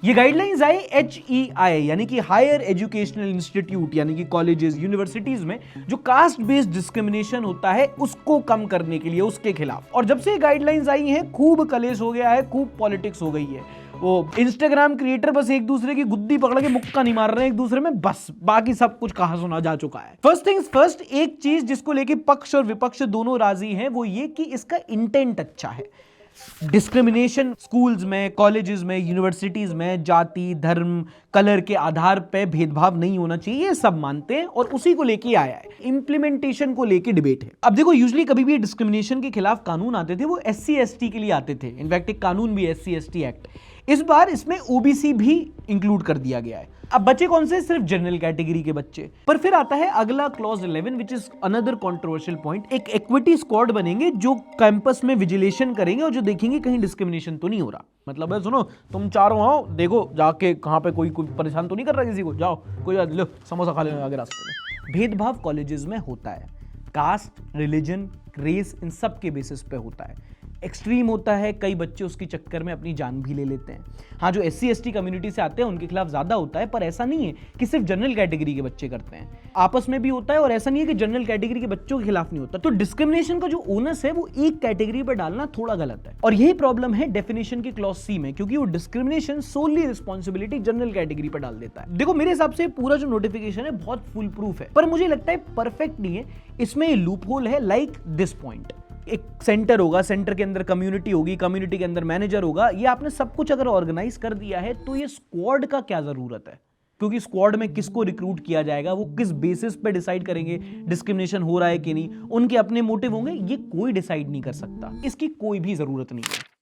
ये गाइडलाइंस आई HEI यानी कि हायर एजुकेशनल इंस्टीट्यूट यानी कि कॉलेजेस यूनिवर्सिटीज में जो कास्ट बेस्ड डिस्क्रिमिनेशन होता है उसको कम करने के लिए, उसके खिलाफ। और जब से गाइडलाइंस आई हैं खूब कलेश हो गया है, खूब पॉलिटिक्स हो गई है। वो इंस्टाग्राम क्रिएटर बस एक दूसरे की गुद्दी पकड़ के मुक्का नहीं मार रहे हैं एक दूसरे में, बस बाकी सब कुछ कहा सुना जा चुका है। फर्स्ट थिंग्स फर्स्ट, एक चीज जिसको लेके पक्ष और विपक्ष दोनों राजी हैं वो ये कि इसका इंटेंट अच्छा है। डिस्क्रिमिनेशन स्कूल्स में, कॉलेजेस में, यूनिवर्सिटीज में जाति, धर्म, कलर के आधार पे भेदभाव नहीं होना चाहिए, ये सब मानते हैं और उसी को लेके आया है। इंप्लीमेंटेशन को लेके डिबेट है। अब देखो, यूजुअली कभी भी डिस्क्रिमिनेशन के खिलाफ कानून आते थे वो SC ST के लिए आते थे। इनफैक्ट एक कानून भी SC ST एक्ट, इस बार इसमें OBC भी इंक्लूड कर दिया गया है। अब बच्चे कौन से? सिर्फ जनरल कैटेगरी के बच्चे। पर फिर आता है अगला clause 11 which is another controversial point. एक इक्विटी स्क्वाड बनेंगे जो कैंपस में विजिलेशन करेंगे और जो देखेंगे कहीं डिस्क्रिमिनेशन तो नहीं हो रहा। मतलब है, सुनो तुम चारों आओ, देखो जाके कहां पे कोई परेशान तो नहीं कर रहा किसी को, जाओ कोई लो समोसा खा लेना आगे रास्ते में। भेदभाव कॉलेजेस में होता है, कास्ट, रिलीजन, रेस, इन सब के बेसिस पे होता है। एक्सट्रीम होता है, कई बच्चे उसके चक्कर में अपनी जान भी ले लेते हैं। हाँ, जो SC ST कम्युनिटी से आते हैं उनके खिलाफ ज्यादा होता है, पर ऐसा नहीं है कि सिर्फ जनरल कैटेगरी के बच्चे करते हैं, आपस में भी होता है। और ऐसा नहीं है कि जनरल कैटेगरी के बच्चों के खिलाफ नहीं होता। तो डिस्क्रिमिनेशन का जो ओनस है वो एक कैटेगरी पर डालना थोड़ा गलत है। और यही प्रॉब्लम है डेफिनेशन के क्लॉज C में, क्योंकि वो डिस्क्रिमिनेशन सोली रिस्पॉन्सिबिलिटी जनरल कैटेगरी पर डाल देता है। देखो, मेरे हिसाब से पूरा जो नोटिफिकेशन है बहुत फुल प्रूफ है, पर मुझे लगता है परफेक्ट नहीं है। इसमें लूप होल है लाइक दिस पॉइंट। एक सेंटर होगा, सेंटर के अंदर कम्युनिटी होगी, कम्युनिटी के अंदर मैनेजर होगा। ये आपने सब कुछ अगर ऑर्गेनाइज कर दिया है तो ये स्क्वाड का क्या जरूरत है? क्योंकि स्क्वाड में किसको रिक्रूट किया जाएगा, वो किस बेसिस पे डिसाइड करेंगे डिस्क्रिमिनेशन हो रहा है कि नहीं, उनके अपने मोटिव होंगे, ये कोई डिसाइड नहीं कर सकता। इसकी कोई भी जरूरत नहीं है।